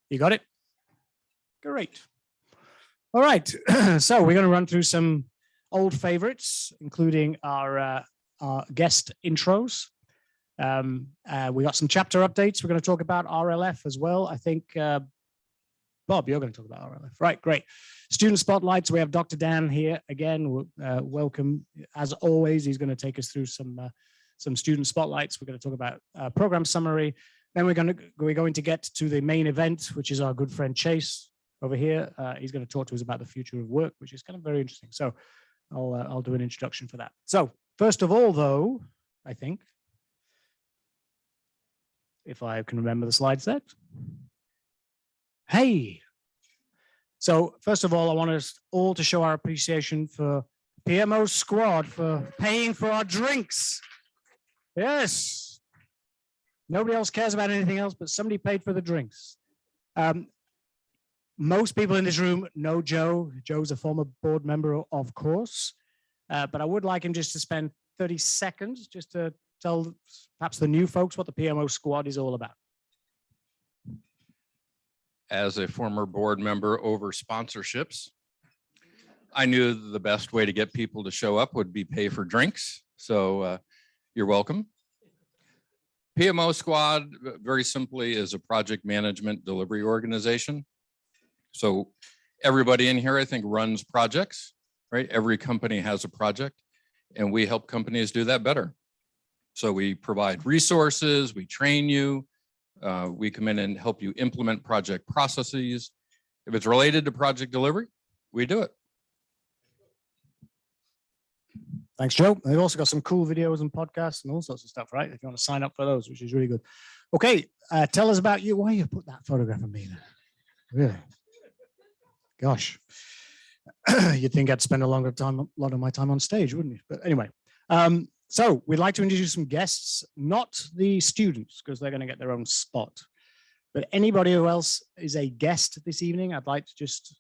You got it? Great. All right. So we're going to run through some old favorites, including our guest intros. We got some chapter updates. We're going to talk about RLF as well. I think, Bob, you're going to talk about RLF. Right, great. Student spotlights. We have Dr. Dan here again. Welcome. As always, he's going to take us through some student spotlights. We're going to talk about program summary. Then we're going to get to the main event, which is our good friend Chase over here. He's going to talk to us about the future of work, which is kind of very interesting. So I'll do an introduction for that. So first of all, though, I think, if I can remember the slide set. Hey. So first of all, I want us all to show our appreciation for PMO Squad for paying for our drinks. Yes. Nobody else cares about anything else, but somebody paid for the drinks. Most people in this room know Joe. Joe's a former board member, of course, but I would like him just to spend 30 seconds just to tell perhaps the new folks what the PMO Squad is all about. As a former board member over sponsorships, I knew the best way to get people to show up would be pay for drinks. So you're welcome. PMO Squad, very simply, is a project management delivery organization. So everybody in here, I think, runs projects, right? Every company has a project, and we help companies do that better. So we provide resources, we train you, we come in and help you implement project processes. If it's related to project delivery, we do it. Thanks, Joe. They've also got some cool videos and podcasts and all sorts of stuff, right? If you want to sign up for those, which is really good. Okay, tell us about you. Why you put that photograph of me there? Really? Gosh. You'd think I'd spend a lot of my time on stage, wouldn't you? But anyway, so we'd like to introduce some guests, not the students, because they're going to get their own spot. But anybody who else is a guest this evening, I'd like to just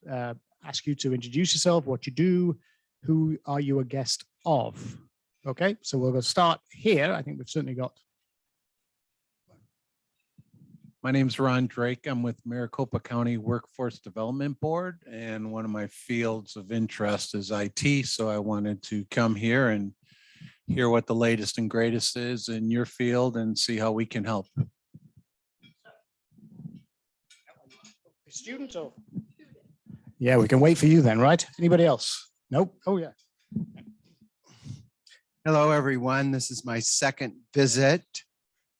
ask you to introduce yourself, what you do, who are you a guest of? Okay, so we'll go start here. I think we've certainly got. My name is Ron Drake. I'm with Maricopa County Workforce Development Board, and one of my fields of interest is IT. So I wanted to come here and hear what the latest and greatest is in your field and see how we can help. Student or? Yeah, we can wait for you then, right? Anybody else? Nope. Oh, yeah. Hello, everyone. This is my second visit.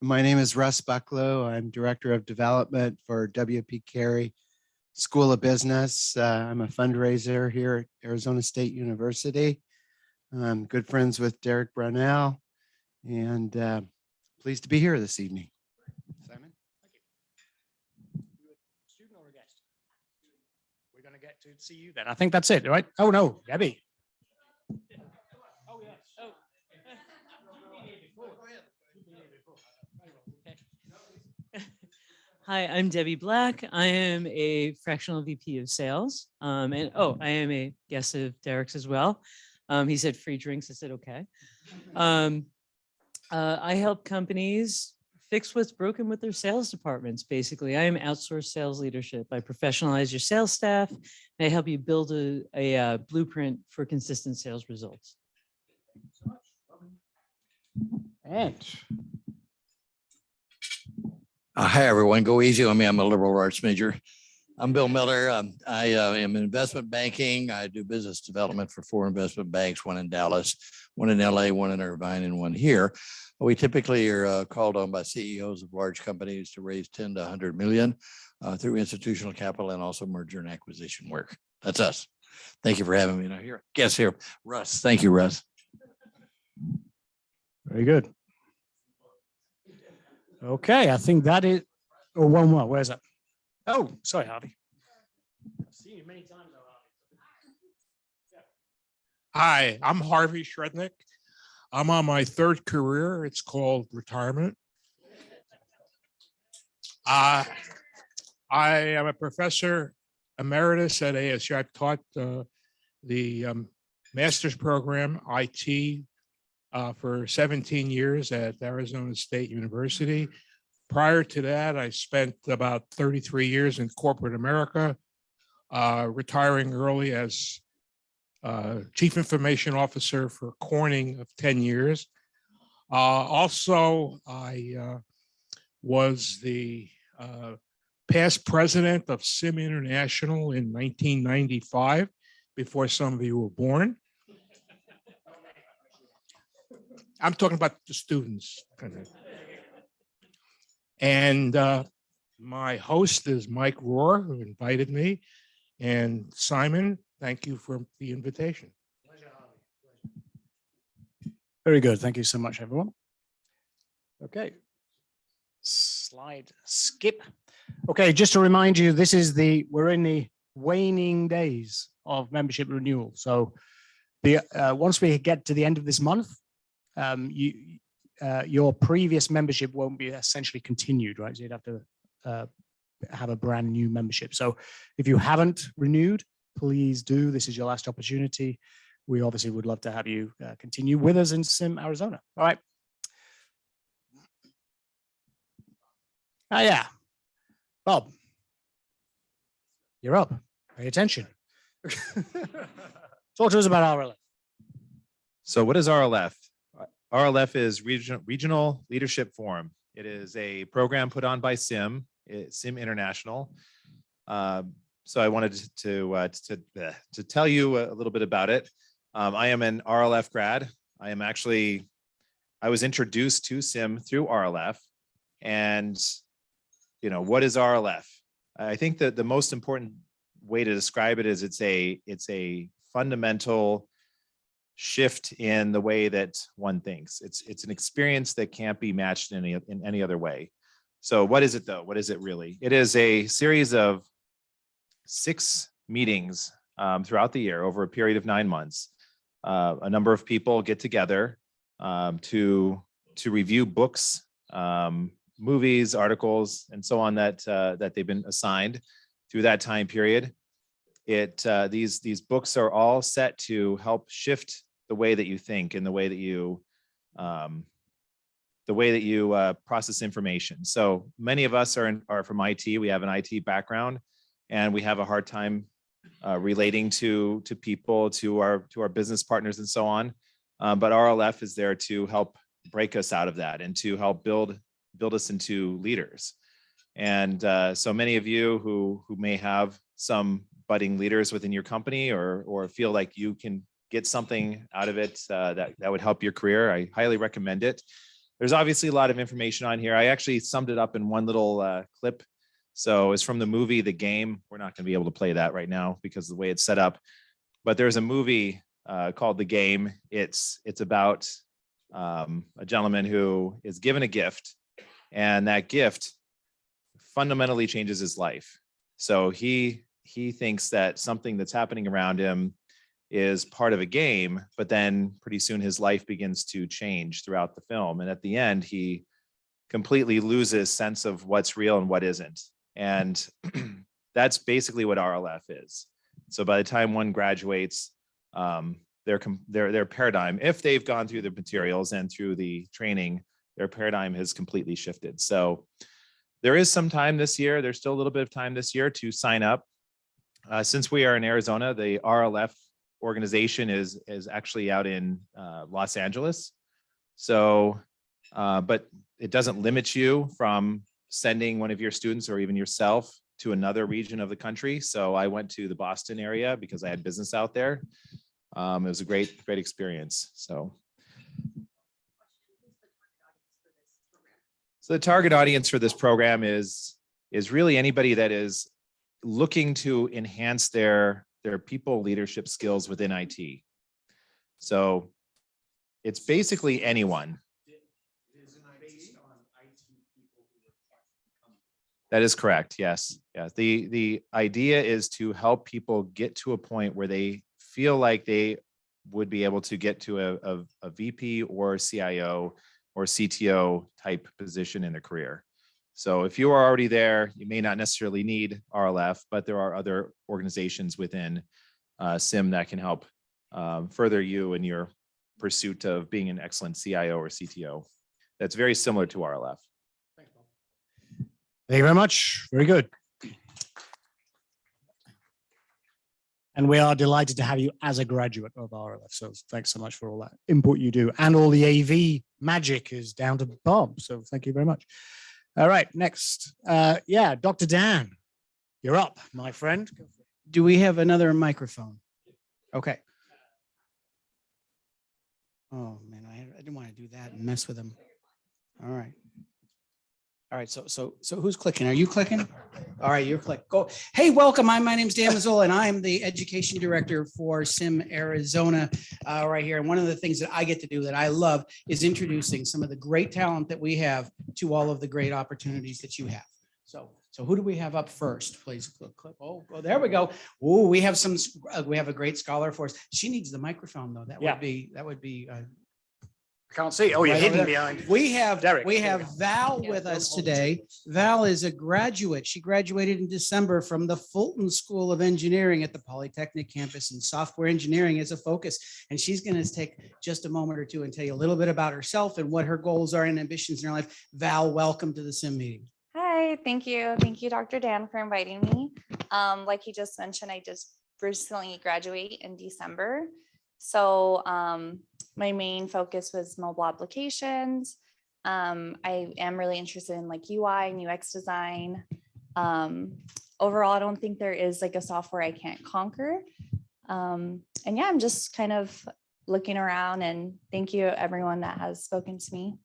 My name is Russ Bucklow. I'm Director of Development for W.P. Carey School of Business. I'm a fundraiser here at Arizona State University. I'm good friends with Derek Brownell and pleased to be here this evening. Simon? Student or a guest? We're going to get to see you then. I think that's it, right? Oh, no, Debbie. Oh, yes. Oh. Hi, I'm Debbie Black. I am a fractional VP of sales. I am a guest of Derek's as well. He said free drinks. I said, okay. I help companies fix what's broken with their sales departments. Basically, I am outsourced sales leadership. I professionalize your sales staff, and I help you build a blueprint for consistent sales results. And hi, everyone. Go easy on me. I'm a liberal arts major. I'm Bill Miller. I am in investment banking. I do business development for 4 investment banks, one in Dallas, one in LA, one in Irvine, and one here. We typically are called on by CEOs of large companies to raise 10 to 100 million through institutional capital and also merger and acquisition work. That's us. Thank you for having me. Now here, guess here, Russ. Thank you, Russ. very good. Okay, I think that is, oh, one more. Where's that? Oh, sorry, Harvey. I've seen you many times, Harvey. Hi, I'm Harvey Shrednick. I'm on my 3rd career. It's called retirement. I am a professor emeritus at ASU. I've taught the master's program, IT, for 17 years at Arizona State University. Prior to that, I spent about 33 years in corporate America, retiring early as Chief Information Officer for Corning of 10 years. Also, I was the past president of SIM International in 1995, before some of you were born. I'm talking about the students. And my host is Mike Rohr, who invited me. And Simon, thank you for the invitation. Very good. Thank you so much, everyone. Okay. Slide skip. Okay, just to remind you, we're in the waning days of membership renewal. So once we get to the end of this month, your previous membership won't be essentially continued, right? So you'd have to have a brand new membership. So if you haven't renewed, please do. This is your last opportunity. We obviously would love to have you continue with us in SIM Arizona. All right. Yeah. Bob, you're up. Pay attention. Talk to us about RLF. So what is RLF? RLF is Regional Leadership Forum. It is a program put on by SIM International. So I wanted to tell you a little bit about it. I am an RLF grad. I was introduced to SIM through RLF. And, what is RLF? I think that the most important way to describe it is it's a fundamental shift in the way that one thinks. It's an experience that can't be matched in any other way. So what is it though? What is it really? It is a series of 6 meetings throughout the year over a period of 9 months. A number of people get together to review books, movies, articles, and so on that they've been assigned through that time period. These books are all set to help shift the way that you think and the way that you process information. So many of us are from IT. We have an IT background, and we have a hard time relating to people, to our business partners, and so on. But RLF is there to help break us out of that and to help build us into leaders. And so many of you who may have some budding leaders within your company or feel like you can get something out of it that would help your career, I highly recommend it. There's obviously a lot of information on here. I actually summed it up in one little clip. So it's from the movie The Game. We're not going to be able to play that right now because of the way it's set up. But there's a movie called The Game. It's about a gentleman who is given a gift, and that gift fundamentally changes his life. So he thinks that something that's happening around him is part of a game, but then pretty soon his life begins to change throughout the film. And at the end, he completely loses sense of what's real and what isn't. And that's basically what RLF is. So by the time one graduates, their paradigm, if they've gone through the materials and through the training, their paradigm has completely shifted. So there is some time this year. There's still a little bit of time this year to sign up. Since we are in Arizona, the RLF organization is actually out in Los Angeles. So, but it doesn't limit you from sending one of your students or even yourself to another region of the country. So I went to the Boston area because I had business out there. It was a great experience. So the target audience for this program is really anybody that is looking to enhance their people leadership skills within IT. So it's basically anyone. That is correct. Yes. Yeah. The idea is to help people get to a point where they feel like they would be able to get to a VP or CIO or CTO type position in their career. So if you are already there, you may not necessarily need RLF, but there are other organizations within SIM that can help further you in your pursuit of being an excellent CIO or CTO. That's very similar to RLF. Thanks, Bob. Thank you very much. Very good. And we are delighted to have you as a graduate of RLF. So thanks so much for all that input you do. And all the AV magic is down to Bob. So thank you very much. All right, next. Yeah, Dr. Dan, you're up, my friend. Do we have another microphone? Okay. Oh, man, I didn't want to do that and mess with them. All right. All right, so who's clicking? Are you clicking? All right, you're click. Go. Hey, welcome. My name's Dan Mazzola, and I'm the education director for SIM Arizona right here. And one of the things that I get to do that I love is introducing some of the great talent that we have to all of the great opportunities that you have. So who do we have up first? Please click. Oh, there we go. Oh, we have we have a great scholar for us. She needs the microphone though. That would be. I can't see. Oh, you're Right hidden over there. behind. We have Derek. Val with us today. Val is a graduate. She graduated in December from the Fulton School of Engineering at the Polytechnic campus, and software engineering is a focus. And she's going to take just a moment or two and tell you a little bit about herself and what her goals are and ambitions in her life. Val, welcome to the SIM meeting. Hi, thank you. Thank you, Dr. Dan, for inviting me. Like he just mentioned, I just recently graduate in December. So my main focus was mobile applications. I am really interested in like UI and UX design. Overall, I don't think there is like a software I can't conquer. And yeah, I'm just kind of looking around, and thank you everyone that has spoken to me.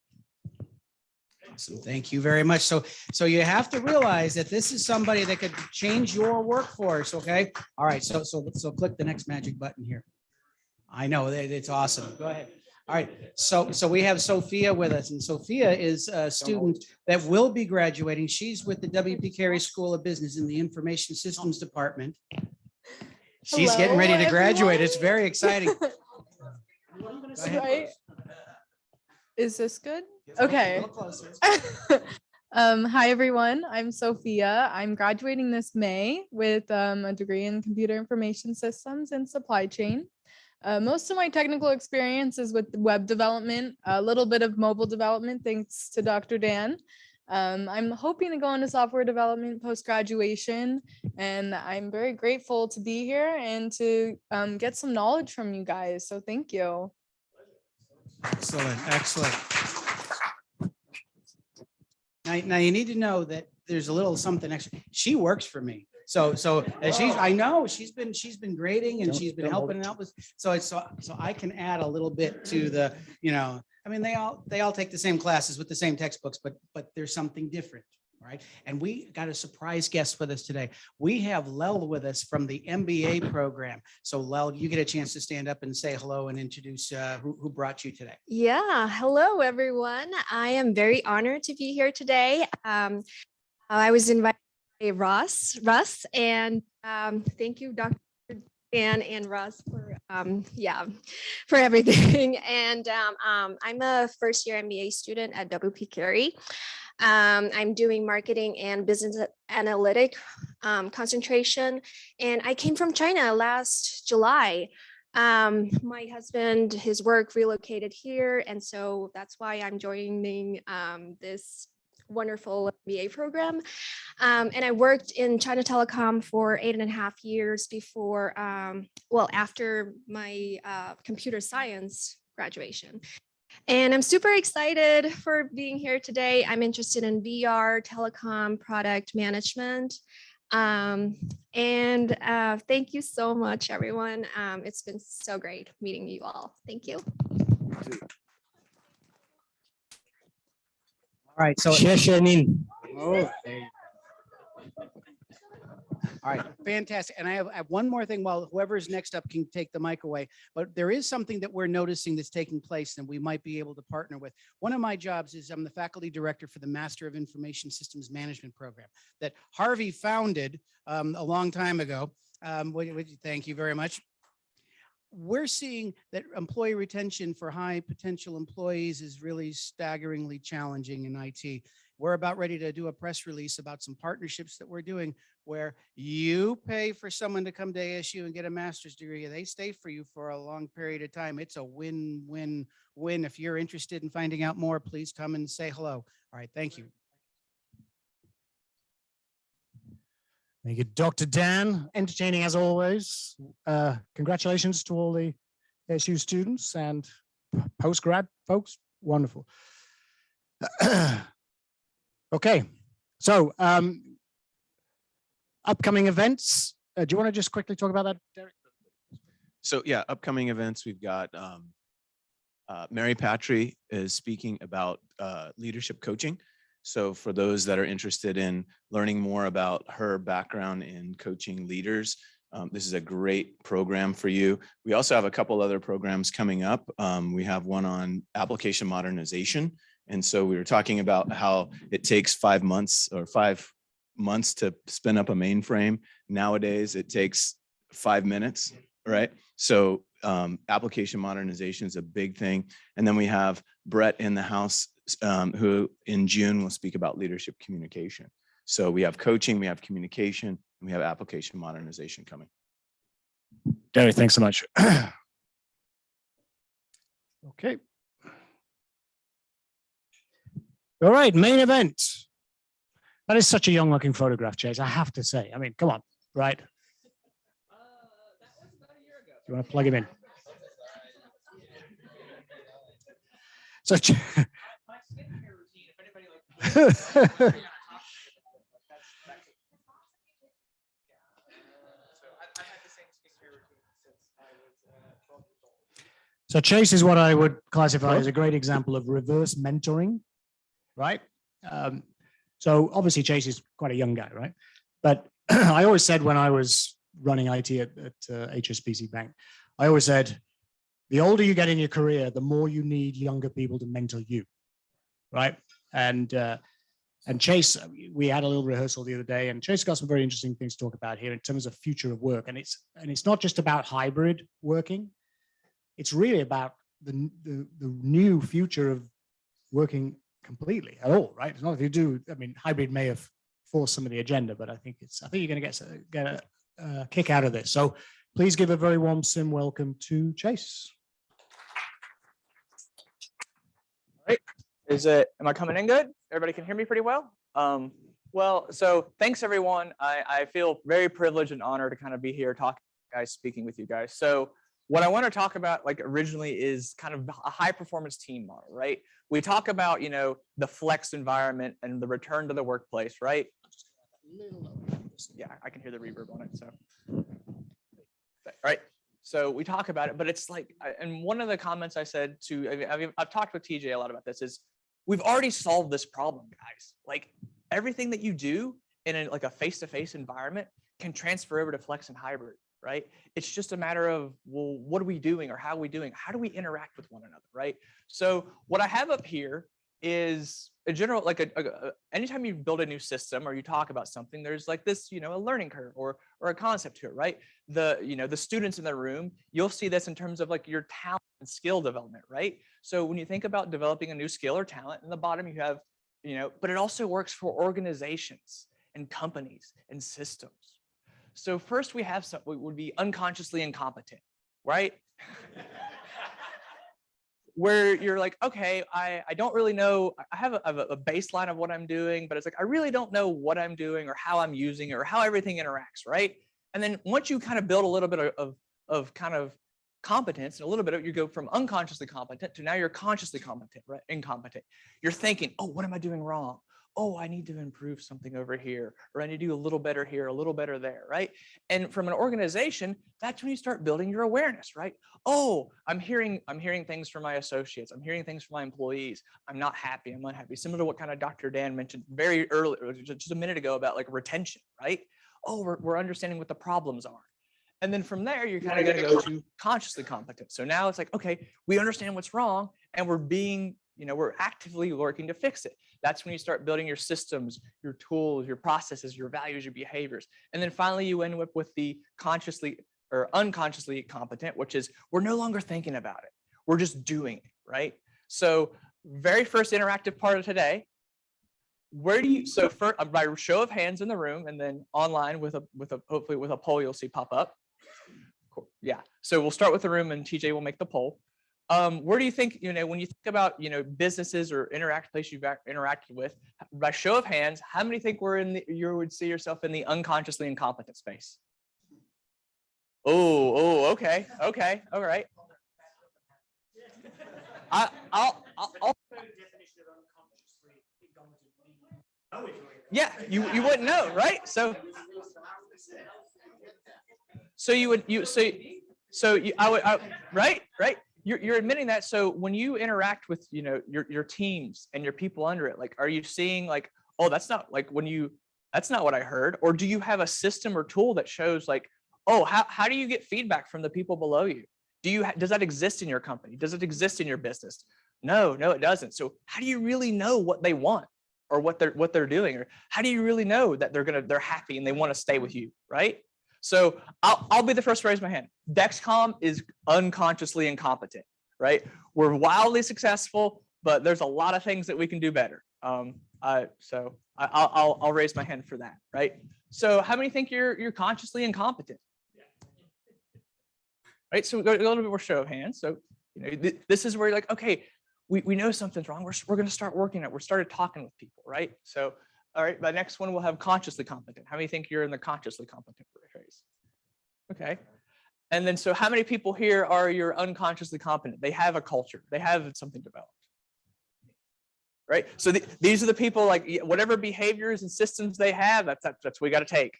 Awesome. Thank you very much. So you have to realize that this is somebody that could change your workforce. Okay. All right. So click the next magic button here. I know it's awesome. Go ahead. All right. So we have Sophia with us, and Sophia is a student that will be graduating. She's with the W.P. Carey School of Business in the Information Systems Department. She's getting ready to graduate. It's very exciting. Go ahead. Right? Is this good? A Okay. little closer. Hi, everyone. I'm Sophia. I'm graduating this May with a degree in computer information systems and supply chain. Most of my technical experience is with web development, a little bit of mobile development, thanks to Dr. Dan. I'm hoping to go into software development post-graduation, and I'm very grateful to be here and to get some knowledge from you guys. So thank you. Excellent, excellent. Now you need to know that there's a little something extra. She works for me. So I know she's been grading and she's been helping out with, so I can add a little bit to the, I mean, they all take the same classes with the same textbooks, but there's something different. Right. And we got a surprise guest with us today. We have Lel with us from the MBA program. So Lel, you get a chance to stand up and say hello and introduce who brought you today. Yeah, hello everyone. I am very honored to be here today. I was invited by Russ, and thank you, Dr. Dan and Russ for for everything. And I'm a first year MBA student at WP Carey. I'm doing marketing and business analytic concentration, and I came from China last July. My husband, his work relocated here, and so that's why I'm joining this wonderful MBA program. And I worked in China Telecom for 8.5 years before, after my computer science graduation. And I'm super excited for being here today. I'm interested in VR, telecom, product management. And thank you so much, everyone. It's been so great meeting you all. Thank you. All right. So. Oh, all right, fantastic. And I have one more thing while whoever's next up can take the mic away. But there is something that we're noticing that's taking place and we might be able to partner with. One of my jobs is I'm the faculty director for the Master of Information Systems Management program that Harvey founded a long time ago. Thank you very much. We're seeing that employee retention for high potential employees is really staggeringly challenging in IT. We're about ready to do a press release about some partnerships that we're doing where you pay for someone to come to ASU and get a master's degree. They stay for you for a long period of time. It's a win-win-win. If you're interested in finding out more, please come and say hello. All right, thank you. Thank you, Dr. Dan, entertaining as always. Congratulations to all the ASU students and post-grad folks. Wonderful. Okay, so upcoming events. Do you want to just quickly talk about that, Derek? So yeah, upcoming events, we've got Mary Patry is speaking about leadership coaching. So for those that are interested in learning more about her background in coaching leaders, this is a great program for you. We also have a couple other programs coming up. We have one on application modernization. And so we were talking about how it takes 5 months or 5 months to spin up a mainframe. Nowadays, it takes 5 minutes, right? So application modernization is a big thing. And then we have Brett in the house who in June will speak about leadership communication. So we have coaching, we have communication, and we have application modernization coming. Derek, thanks so much. Okay. All right, main event. That is such a young looking photograph, Chase, I have to say. I mean, come on, right? You want to plug him in? So, so Chase is what I would classify as a great example of reverse mentoring, right? So obviously Chase is quite a young guy, right? But I always said when I was running IT at HSBC Bank, I always said, the older you get in your career, the more you need younger people to mentor you, right? And Chase, we had a little rehearsal the other day, and Chase got some very interesting things to talk about here in terms of future of work. And it's not just about hybrid working. It's really about the new future of working completely at all, right? It's not if you do, I mean, hybrid may have forced some of the agenda, but I think you're going to get a kick out of this. So please give a very warm sim welcome to Chase. All right. Am I coming in good? Everybody can hear me pretty well? Well, so thanks everyone. I feel very privileged and honored to kind of be here talking to you guys, speaking with you guys. So what I want to talk about like originally is kind of a high performance team model, right? We talk about, the flex environment and the return to the workplace, right? Yeah, I can hear the reverb on it. So, all right. So we talk about it, but it's like, and one of the comments I said I've talked with TJ a lot about this is we've already solved this problem, guys. Like everything that you do in a face-to-face environment can transfer over to flex and hybrid, right? It's just a matter of, well, what are we doing or how are we doing? How do we interact with one another, right? So what I have up here is a general, anytime you build a new system or you talk about something, there's like this, a learning curve or a concept to it, right? The students in the room, you'll see this in terms of like your talent and skill development, right? So when you think about developing a new skill or talent, in the bottom you have, but it also works for organizations and companies and systems. So first we have what would be unconsciously incompetent, right? Where you're like, okay, I don't really know, I have a baseline of what I'm doing, but it's like, I really don't know what I'm doing or how I'm using it or how everything interacts, right? And then once you kind of build a little bit of kind of competence and a little bit of, you go from unconsciously competent to now you're consciously competent, right? Incompetent. You're thinking, oh, what am I doing wrong? Oh, I need to improve something over here, or I need to do a little better here, a little better there, right? And from an organization, that's when you start building your awareness, right? Oh, I'm hearing things from my associates. I'm hearing things from my employees. I'm not happy. I'm unhappy. Similar to what kind of Dr. Dan mentioned very early, just a minute ago about like retention, right? Oh, we're understanding what the problems are. And then from there, you're kind of going to go to consciously competent. So now it's like, okay, we understand what's wrong and we're actively working to fix it. That's when you start building your systems, your tools, your processes, your values, your behaviors. And then finally, you end up with the consciously or unconsciously competent, which is we're no longer thinking about it. We're just doing it, right? So very first interactive part of today, so first, by show of hands in the room and then online hopefully with a poll you'll see pop up. Cool. Yeah, so we'll start with the room and TJ will make the poll. Where do you think, when you think about, businesses or places you've interacted with, by show of hands, how many think you would see yourself in the unconsciously incompetent space? Oh, okay, all right. I'll yeah, you wouldn't know, right? So right. You're admitting that. So when you interact with, your teams and your people under it, like, are you seeing like, oh, that's not what I heard? Or do you have a system or tool that shows like, oh, how do you get feedback from the people below you? Does that exist in your company? Does it exist in your business? No, it doesn't. So how do you really know what they want or what they're doing? Or how do you really know that they're happy and they want to stay with you, right? So I'll be the first to raise my hand. Dexcom is unconsciously incompetent, right? We're wildly successful, but there's a lot of things that we can do better. So I'll raise my hand for that, right? So how many think you're consciously incompetent? Right, so we go a little bit more show of hands. So this is where you're like, okay, we know something's wrong. We're going to start working it. We're started talking with people, right? So, all right, the next one we'll have consciously competent. How many think you're in the consciously competent phase? Okay, and then so how many people here are you're unconsciously competent? They have a culture. They have something developed, right? So these are the people like whatever behaviors and systems they have. That's what we got to take.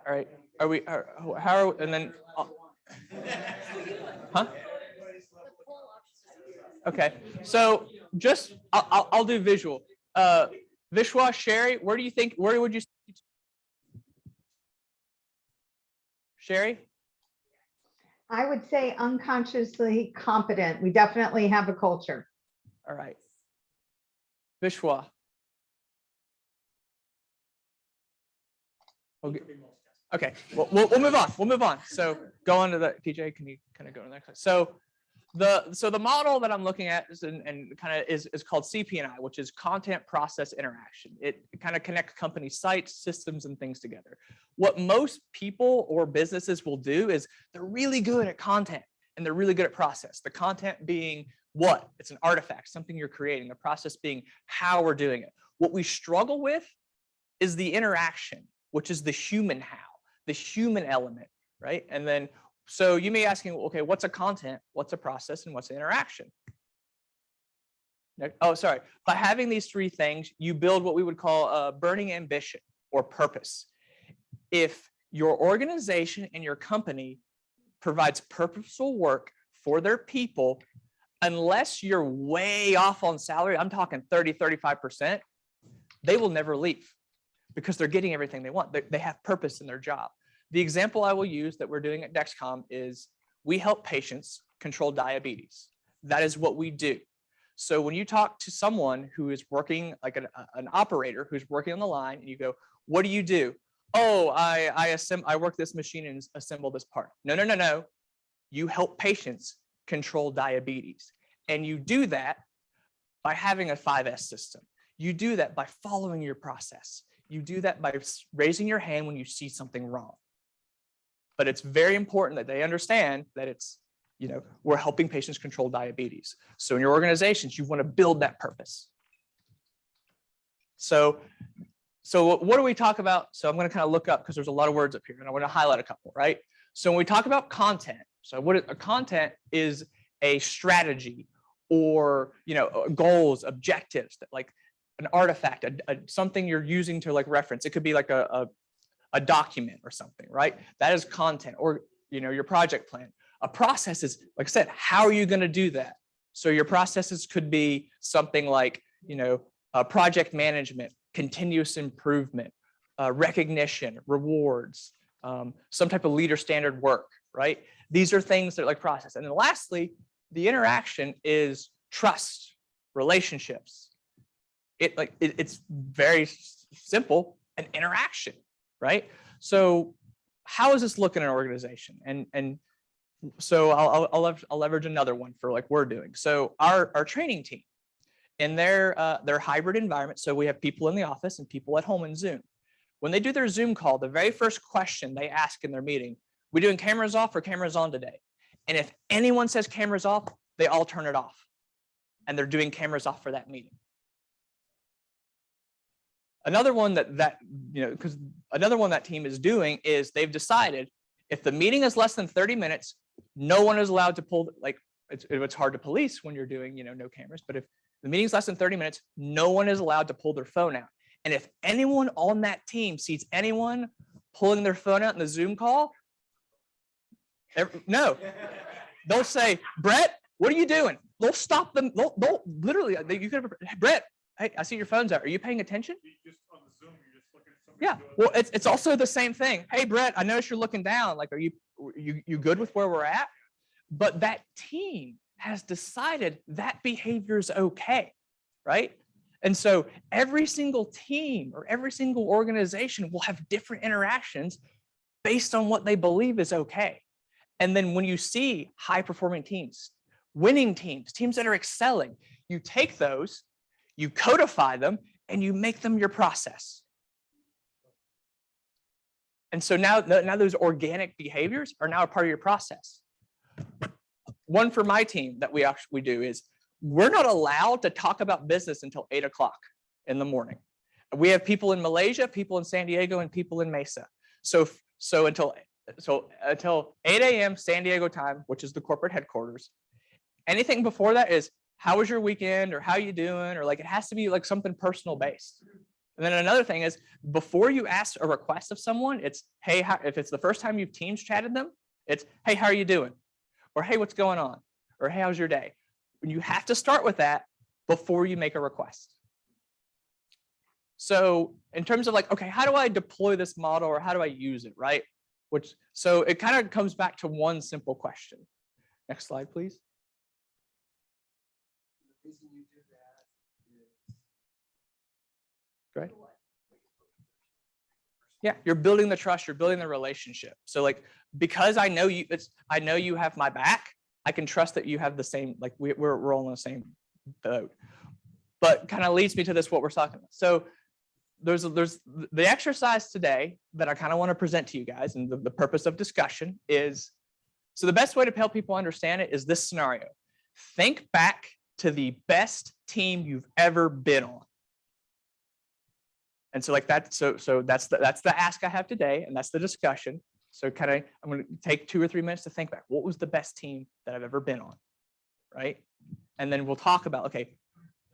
All right. And then, huh? Okay, so just, I'll do visual. Vishwa, Sherry, where would you? Sherry? I would say unconsciously competent. We definitely have a culture. All right. Vishwa. Okay, we'll move on. We'll move on. So go on to the TJ. Can you kind of go to the next slide? So the model that I'm looking at is called CP&I, which is content process interaction. It kind of connects company sites, systems, and things together. What most people or businesses will do is they're really good at content and they're really good at process. The content being what? It's an artifact, something you're creating. The process being how we're doing it. What we struggle with is the interaction, which is the human how. The human element, right? And then, so you may be asking, okay, what's a content, what's a process, and what's an interaction? Oh, sorry. By having these three things, you build what we would call a burning ambition or purpose. If your organization and your company provides purposeful work for their people, unless you're way off on salary, I'm talking 30, 35%, they will never leave, because they're getting everything they want. They have purpose in their job. The example I will use that we're doing at Dexcom is we help patients control diabetes. That is what we do. So when you talk to someone who is working, like an operator who's working on the line, and you go, what do you do? Oh, I work this machine and assemble this part. No. You help patients control diabetes. And you do that by having a 5S system. You do that by following your process. You do that by raising your hand when you see something wrong. But it's very important that they understand that it's, we're helping patients control diabetes. So in your organizations, you want to build that purpose. So what do we talk about? So I'm going to kind of look up because there's a lot of words up here and I want to highlight a couple, right? So when we talk about content, so a content is a strategy or, goals, objectives that like an artifact, something you're using to like reference. It could be like a document or something, right? That is content, or your project plan. A process is, like I said, how are you going to do that? So your processes could be something like, project management, continuous improvement, recognition, rewards, some type of leader standard work, right? These are things that are like process. And then lastly, the interaction is trust, relationships. It's very simple, an interaction, right? So how does this look in an organization? And so I'll leverage another one for like we're doing. So our training team in their hybrid environment. So we have people in the office and people at home in Zoom. When they do their Zoom call, the very first question they ask in their meeting, we doing cameras off or cameras on today? And if anyone says cameras off, they all turn it off. And they're doing cameras off for that meeting. Another one because another one that team is doing is they've decided if the meeting is less than 30 minutes, no one is allowed to pull, like it's hard to police when you're doing, no cameras, but if the meeting's less than 30 minutes, no one is allowed to pull their phone out. And if anyone on that team sees anyone pulling their phone out in the Zoom call, no, they'll say, Brett, what are you doing? They'll stop them. They'll literally, you could have, Brett, hey, I see your phone's out. Are you paying attention? Yeah, well, it's also the same thing. Hey, Brett, I noticed you're looking down. Like, are you good with where we're at? But that team has decided that behavior is okay, right? And so every single team or every single organization will have different interactions based on what they believe is okay. And then when you see high-performing teams, winning teams, teams that are excelling, you take those, you codify them, and you make them your process. And so now those organic behaviors are now a part of your process. One for my team that we do is we're not allowed to talk about business until 8 o'clock in the morning. We have people in Malaysia, people in San Diego, and people in Mesa. So until 8 a.m. San Diego time, which is the corporate headquarters, anything before that is how was your weekend or how you doing, or like it has to be like something personal based. And then another thing is before you ask a request of someone, it's, hey, if it's the first time you've Teams chatted them, it's, hey, how are you doing? Or, hey, what's going on? Or, hey, how's your day? And you have to start with that before you make a request. So in terms of like, okay, how do I deploy this model or how do I use it, right? So it kind of comes back to one simple question. Next slide, please. Right. Yeah, you're building the trust, you're building the relationship. So like, because I know you have my back, I can trust that you have the same, like we're all on the same boat. But kind of leads me to this, what we're talking about. So there's the exercise today that I kind of want to present to you guys, and the purpose of discussion is, so the best way to help people understand it is this scenario. Think back to the best team you've ever been on. And so like that, so that's the ask I have today, and that's the discussion. So kind of, I'm going to take 2 or 3 minutes to think back. What was the best team that I've ever been on, right? And then we'll talk about, okay,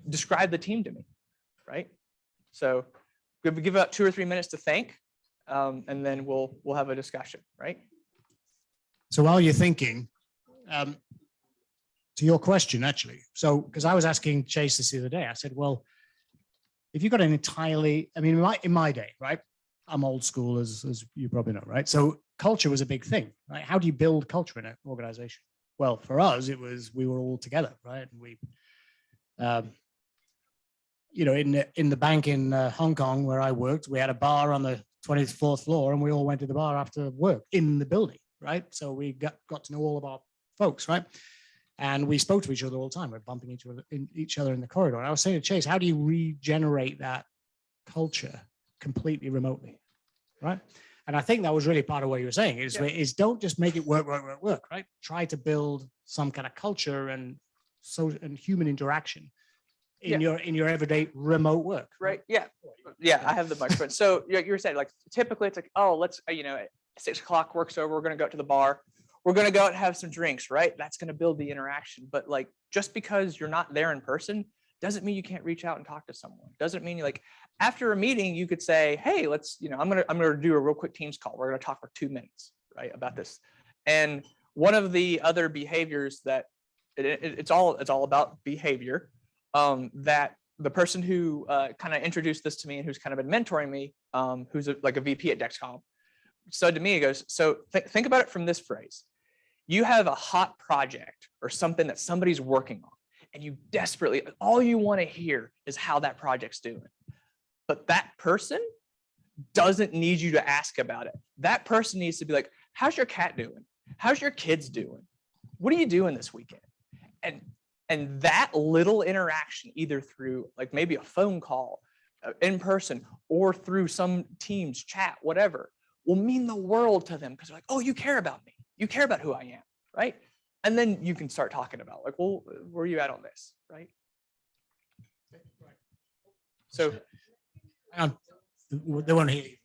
describe the team to me, right? So give about 2 or 3 minutes to think, and then we'll have a discussion, right? So while you're thinking, to your question, actually, so because I was asking Chase this the other day, I said, well, if you've got an entirely, I mean, in my day, right? I'm old school, as you probably know, right? So culture was a big thing, right? How do you build culture in an organization? Well, for us, it was, we were all together, right? And we, in the bank in Hong Kong where I worked, we had a bar on the 24th floor, and we all went to the bar after work in the building, right? So we got to know all of our folks, right? And we spoke to each other all the time. We're bumping each other in the corridor. And I was saying to Chase, how do you regenerate that culture completely remotely, right? And I think that was really part of what you were saying is don't just make it work, right? Try to build some kind of culture and human interaction in your everyday remote work. Right. Yeah. Yeah. I have the microphone. So you were saying like, typically it's like, oh, let's, at 6 o'clock work's over. We're going to go to the bar. We're going to go out and have some drinks, right? That's going to build the interaction. But like, just because you're not there in person doesn't mean you can't reach out and talk to someone. Doesn't mean you like, after a meeting, you could say, hey, let's, I'm going to do a real quick Teams call. We're going to talk for 2 minutes, right? About this. And one of the other behaviors that it's all about behavior, that the person who kind of introduced this to me and who's kind of been mentoring me, who's like a VP at Dexcom, said to me, he goes, so think about it from this phrase. You have a hot project or something that somebody's working on, and you desperately, all you want to hear is how that project's doing. But that person doesn't need you to ask about it. That person needs to be like, how's your cat doing? How's your kids doing? What are you doing this weekend? And that little interaction, either through like maybe a phone call in person or through some Teams chat, whatever, will mean the world to them, because they're like, oh, you care about me. You care about who I am, right? And then you can start talking about like, well, where are you at on this, right? So Hang on. They won't hear you.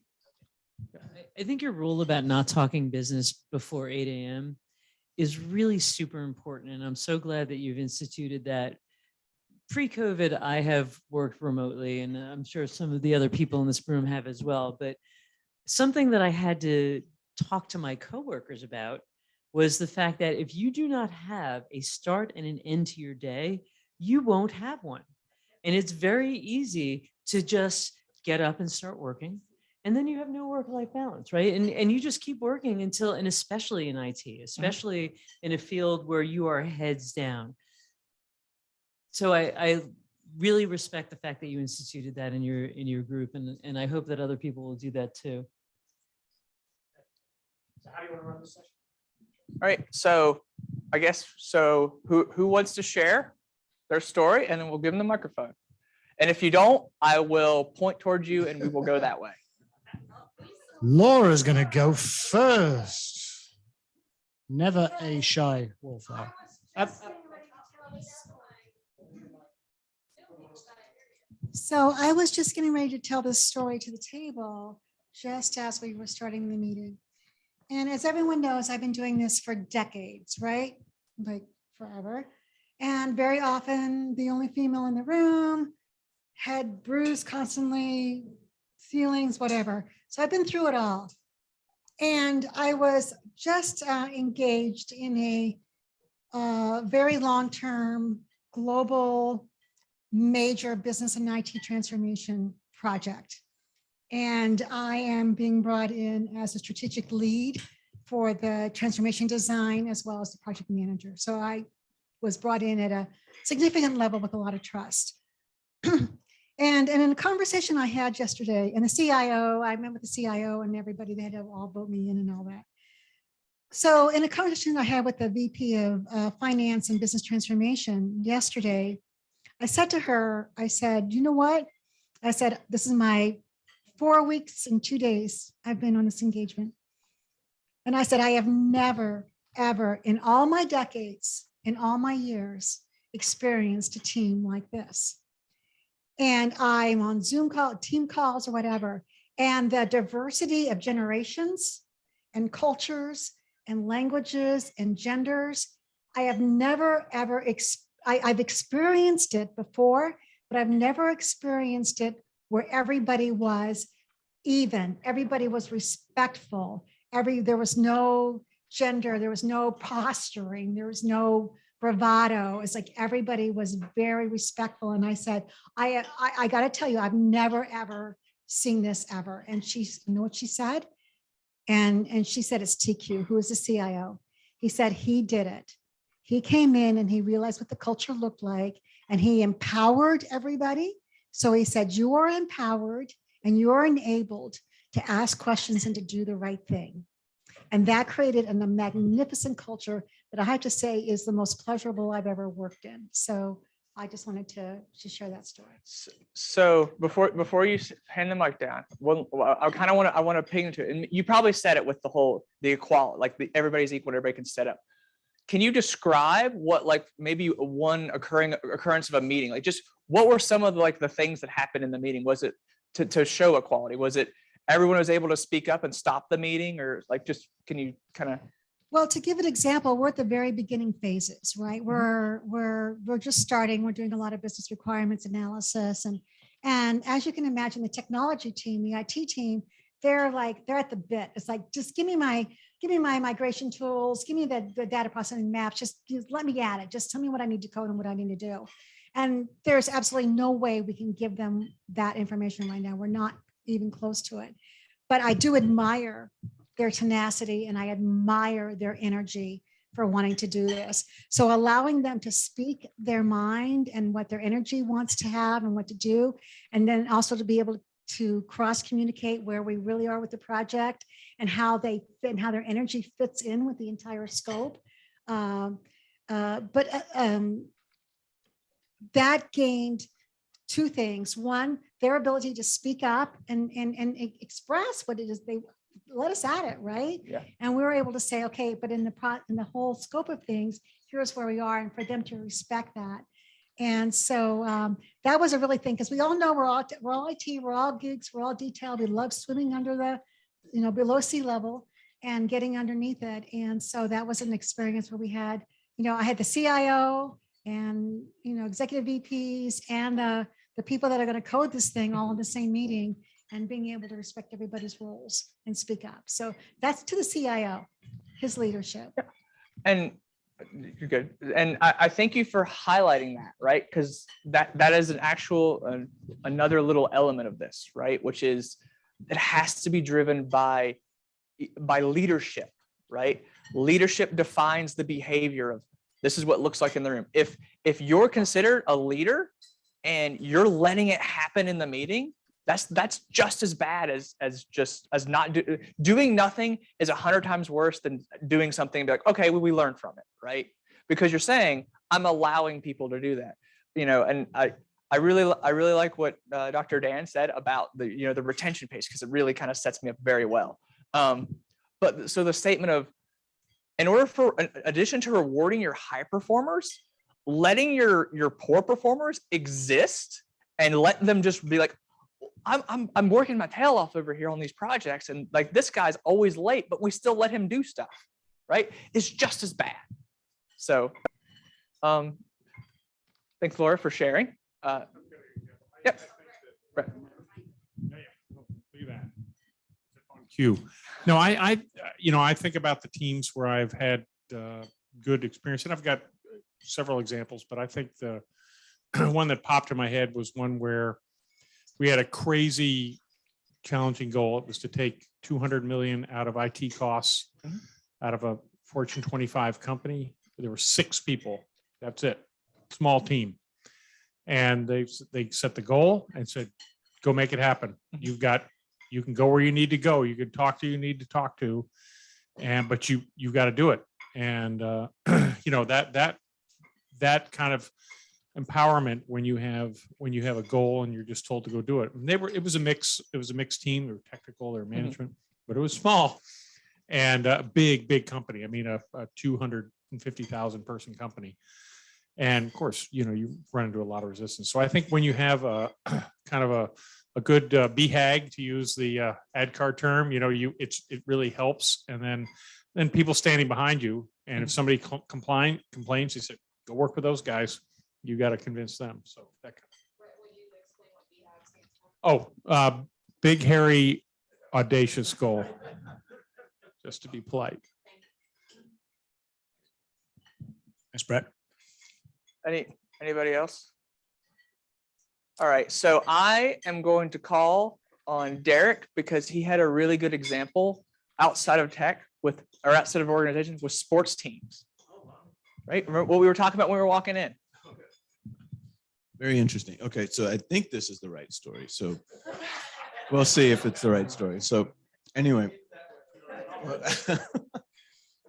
I think your rule about not talking business before 8 a.m. is really super important. And I'm so glad that you've instituted that. Pre-COVID, I have worked remotely, and I'm sure some of the other people in this room have as well. But something that I had to talk to my coworkers about was the fact that if you do not have a start and an end to your day, you won't have one. And it's very easy to just get up and start working. And then you have no work-life balance, right? And you just keep working until, and especially in IT, especially in a field where you are heads down. So I really respect the fact that you instituted that in your group, and I hope that other people will do that too. So how do you want to run this session? all right, so I guess, so who wants to share their story, and then we'll give them the microphone. And if you don't, I will point towards you and we will go that way. Laura's going to go first. Never a shy wallflower. So I was just getting ready to tell this story to the table just as we were starting the meeting. And as everyone knows, I've been doing this for decades, right? Like forever. And very often the only female in the room, head bruised constantly, ceilings, whatever. So I've been through it all. And I was just engaged in a very long-term global major business and IT transformation project. And I am being brought in as a strategic lead for the transformation design as well as the project manager. So I was brought in at a significant level with a lot of trust. And in a conversation I had yesterday, and the CIO, I met with the CIO and everybody, they had to all vote me in and all that. So in a conversation I had with the VP of Finance and Business Transformation yesterday, I said to her, I said, you know what? I said, this is my 4 weeks and 2 days I've been on this engagement. And I said, I have never, ever in all my decades, in all my years, experienced a team like this. And I'm on Zoom call, team calls or whatever. And the diversity of generations and cultures and languages and genders, I have never, ever, I've experienced it before, but I've never experienced it where everybody was even, everybody was respectful. There was no gender, there was no posturing, there was no bravado. It's like everybody was very respectful. And I said, I got to tell you, I've never, ever seen this ever. And you know what she said? And she said, it's TQ, who is the CIO. He said he did it. He came in and he realized what the culture looked like and he empowered everybody. So he said, you are empowered and you are enabled to ask questions and to do the right thing. And that created a magnificent culture that I have to say is the most pleasurable I've ever worked in. So I just wanted to share that story. So before you hand the mic down, I want to ping into it. And you probably said it with the equality, like everybody's equal, everybody can set up. Can you describe what, like maybe one occurrence of a meeting, like just what were some of the things that happened in the meeting? Was it to show equality? Was it everyone was able to speak up and stop the meeting, or like just can you kind of? Well, to give an example, we're at the very beginning phases, right? We're just starting. We're doing a lot of business requirements analysis, and as you can imagine, the technology team, the IT team, they're at the bit. It's like, just give me my migration tools, give me the data processing maps, just let me at it. Just tell me what I need to code and what I need to do. And there's absolutely no way we can give them that information right now. We're not even close to it. But I do admire their tenacity and I admire their energy for wanting to do this. So allowing them to speak their mind and what their energy wants to have and what to do, and then also to be able to cross communicate where we really are with the project and how they fit and how their energy fits in with the entire scope. That gained two things. One, their ability to speak up and express what it is let us at it, right? Yeah. And we were able to say, okay, but in the whole scope of things, here's where we are, and for them to respect that. And so that was a really thing, because we all know we're all IT, we're all geeks, we're all detailed. We love swimming under the, below sea level and getting underneath it. And so that was an experience where we had, I had the CIO and, executive VPs and the people that are going to code this thing all in the same meeting, and being able to respect everybody's roles and speak up. So that's to the CIO, his leadership. And you're good. And I thank you for highlighting that, right? Because that is an actual, another little element of this, right? Which is, it has to be driven by leadership, right? Leadership defines the behavior of, this is what it looks like in the room. If you're considered a leader and you're letting it happen in the meeting, that's just as bad as not doing nothing is 100 times worse than doing something and be like, okay, well, we learned from it, right? Because you're saying, I'm allowing people to do that, and I really like what Dr. Dan said about the retention pace, because it really kind of sets me up very well. But so the statement of, in order for, in addition to rewarding your high performers, letting your poor performers exist and let them just be like, I'm working my tail off over here on these projects, and like, this guy's always late, but we still let him do stuff, right? It's just as bad. So thanks, Laura, for sharing. Yep. Right. Q. No, I think about the teams where I've had good experience, and I've got several examples, but I think the one that popped in my head was one where we had a crazy challenging goal. It was to take 200 million out of IT costs out of a Fortune 25 company. There were 6 people. That's it. Small team. And they set the goal and said, go make it happen. You can go where you need to go. You can talk to who you need to talk to, but you got to do it. And that kind of empowerment when you have a goal and you're just told to go do it. And it was a mixed team. They were technical, they were management, but it was small and a big company. I mean, a 250,000 person company. And of course, you run into a lot of resistance. So I think when you have a kind of a good BHAG, to use the ADKAR term, it really helps. And then people standing behind you. And if somebody complains, they say, go work with those guys. You got to convince them. So that big, hairy, audacious goal. Just to be polite. Thanks, Brett. Anybody else? All right, so I am going to call on Derek, because he had a really good example outside of tech outside of organizations with sports teams. Right? Remember what we were talking about when we were walking in? Very interesting. Okay, so I think this is the right story. So we'll see if it's the right story. So anyway,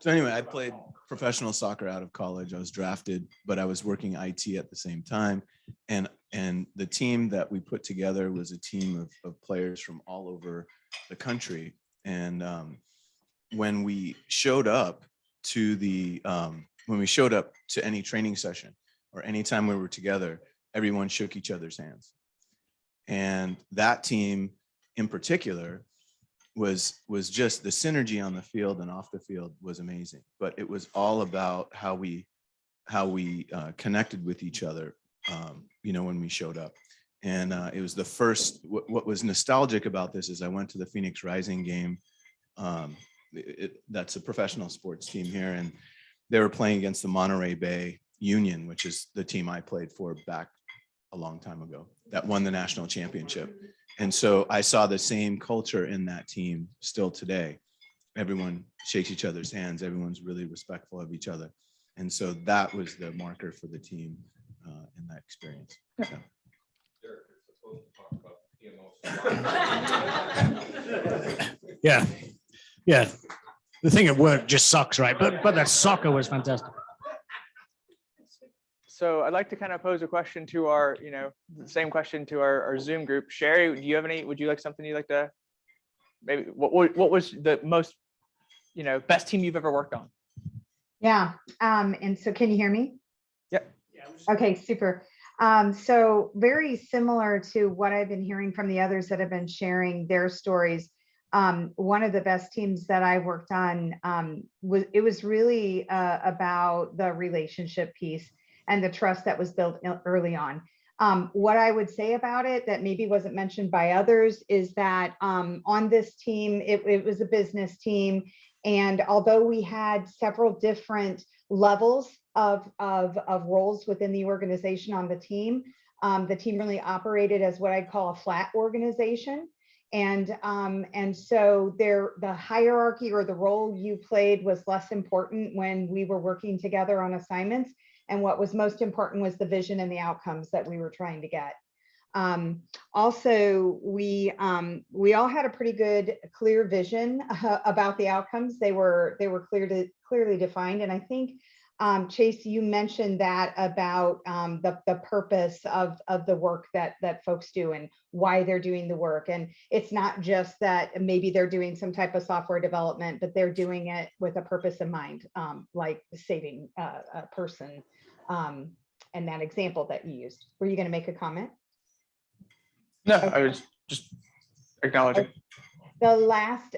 I played professional soccer out of college. I was drafted, but I was working IT at the same time. And the team that we put together was a team of players from all over the country. And when we showed up to any training session or anytime we were together, everyone shook each other's hands. And that team in particular was just the synergy on the field and off the field was amazing. But it was all about how we connected with each other, when we showed up. And it was the first, what was nostalgic about this is I went to the Phoenix Rising game. That's a professional sports team here. And they were playing against the Monterey Bay Union, which is the team I played for back a long time ago, that won the national championship. And so I saw the same culture in that team still today. Everyone shakes each other's hands. Everyone's really respectful of each other. And so that was the marker for the team in that experience. Yeah. Yeah. The thing at work just sucks, right? But that soccer was fantastic. So I'd like to kind of pose a question to the same question to our Zoom group. Sherry, would you like something you'd like to maybe what was the most, best team you've ever worked on? Yeah. And so can you hear me? Yep. Okay, super. So very similar to what I've been hearing from the others that have been sharing their stories. One of the best teams that I worked on was really about the relationship piece and the trust that was built early on. What I would say about it that maybe wasn't mentioned by others is that on this team, it was a business team. And although we had several different levels of roles within the organization on the team really operated as what I'd call a flat organization. And so the hierarchy or the role you played was less important when we were working together on assignments. And what was most important was the vision and the outcomes that we were trying to get. Also, we all had a pretty good, clear vision about the outcomes. They were clearly defined. And I think, Chase, you mentioned that about the purpose of the work that folks do and why they're doing the work. And it's not just that maybe they're doing some type of software development, but they're doing it with a purpose in mind, like saving a person. And that example that you used. Were you going to make a comment? No, I was just acknowledging. The last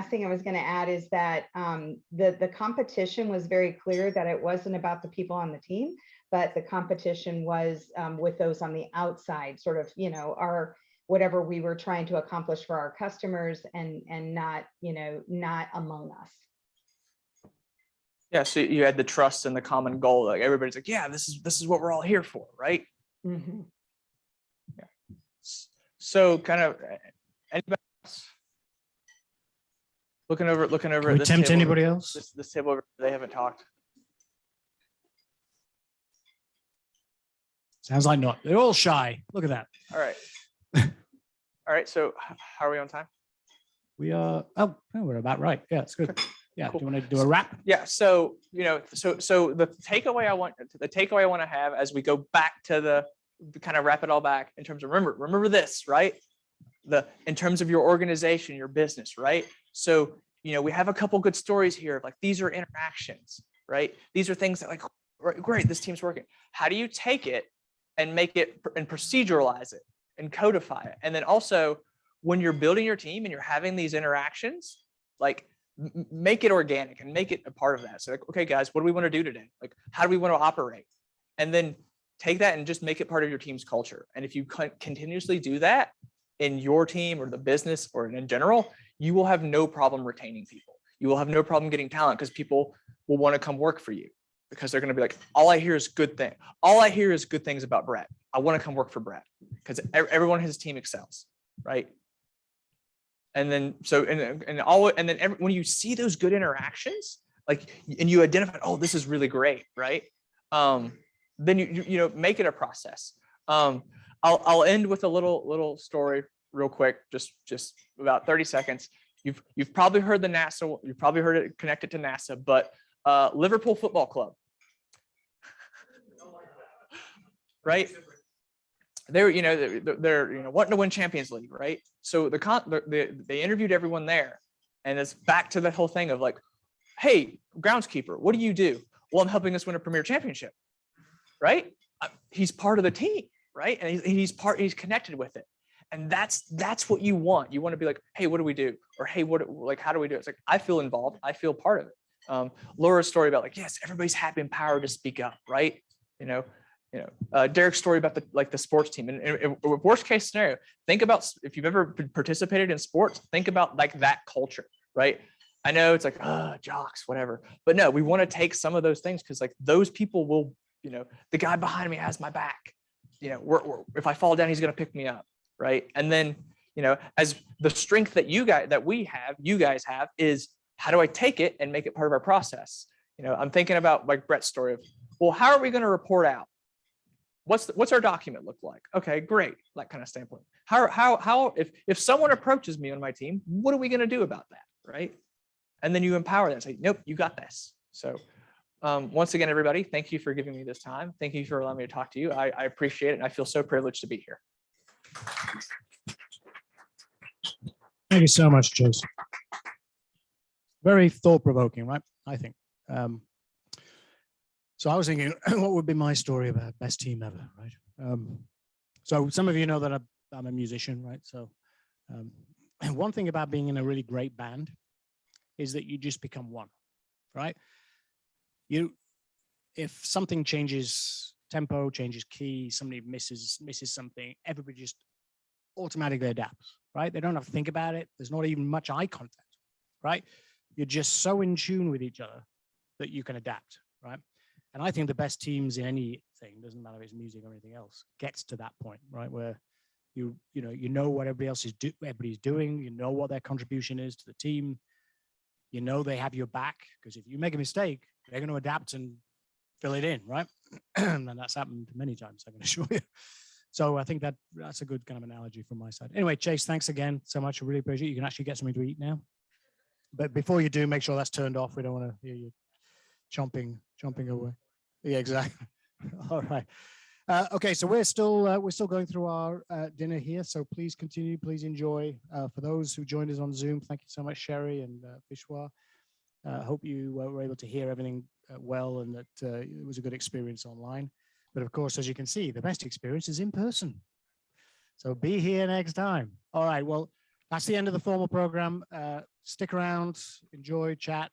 thing I was going to add is that the competition was very clear that it wasn't about the people on the team, but the competition was with those on the outside, sort of, our whatever we were trying to accomplish for our customers, and not among us. Yeah, so you had the trust and the common goal. Like everybody's like, yeah, this is what we're all here for, right? Mm-hmm. Yeah. So kind of anybody else? Looking over Can at we this tempt table, anybody else? This table over, they haven't talked. Sounds like not. They're all shy. Look at that. All right. All right. So how are we on time? We are. Oh, we're about right. Yeah, it's good. Yeah. Cool. Do you want to do a wrap? Yeah. So so the takeaway I want to have as we go back to the kind of wrap it all back in terms of remember this, right? In terms of your organization, your business, right? So we have a couple good stories here of like these are interactions, right? These are things that like great, this team's working. How do you take it and make it and proceduralize it and codify it? And then also when you're building your team and you're having these interactions, like make it organic and make it a part of that. So like, okay, guys, what do we want to do today? Like, how do we want to operate? And then take that and just make it part of your team's culture. And if you continuously do that in your team or the business or in general, you will have no problem retaining people. You will have no problem getting talent because people will want to come work for you because they're going to be like, all I hear is good thing. All I hear is good things about Brett. I want to come work for Brett because everyone in his team excels, right? And then when you see those good interactions, like, and you identify, oh, this is really great, right? Then you make it a process. I'll end with a little story real quick, just about 30 seconds. You've probably heard the NASA, you've probably heard it connected to NASA, but Liverpool Football Club, right? They're wanting to win Champions League, right? So they interviewed everyone there, and it's back to that whole thing of like, hey, groundskeeper, what do you do? Well, I'm helping us win a Premier Championship, right? He's part of the team, right? And he's connected with it, and that's what you want. You want to be like, hey, what do we do? Or hey, how do we do it? It's like, I feel involved. I feel part of it. Laura's story about like, yes, everybody's happy and empowered to speak up, right? Derek's story about the sports team, and worst case scenario, think about if you've ever participated in sports, think about like that culture, right? I know it's like, jocks, whatever, but no, we want to take some of those things because like those people will, the guy behind me has my back, if I fall down, he's going to pick me up, right? And then, as the strength that you guys have is, how do I take it and make it part of our process? I'm thinking about like Brett's story of, well, how are we going to report out? What's our document look like? Okay, great. That kind of standpoint. How if someone approaches me on my team, what are we going to do about that? Right. And then you empower them, say, nope, you got this. So once again, everybody, thank you for giving me this time. Thank you for allowing me to talk to you. I appreciate it. And I feel so privileged to be here. Thank you so much, Chase. Very thought-provoking, right? I think. So I was thinking, what would be my story about best team ever, right? So some of you know that I'm a musician, right? So and one thing about being in a really great band is that you just become one, right? If something changes tempo, changes key, somebody misses something, everybody just automatically adapts, right? They don't have to think about it. There's not even much eye contact, right? You're just so in tune with each other that you can adapt, right? And I think the best teams in anything, doesn't matter if it's music or anything else, gets to that point, right? Where you know what everybody's doing, you know what their contribution is to the team, you know they have your back, because if you make a mistake, they're going to adapt and fill it in, right? And that's happened many times, I can assure you. So I think that's a good kind of analogy from my side. Anyway, Chase, thanks again so much. I really appreciate it. You can actually get something to eat now. But before you do, make sure that's turned off. We don't want to hear you chomping away. Yeah, exactly. All right. Okay, so we're still going through our dinner here. So please continue, please enjoy. For those who joined us on Zoom, thank you so much, Sherry and Vishwa. Hope you were able to hear everything well, and that it was a good experience online. But of course, as you can see, the best experience is in person. So be here next time. All right, well, that's the end of the formal program. Stick around, enjoy, chat,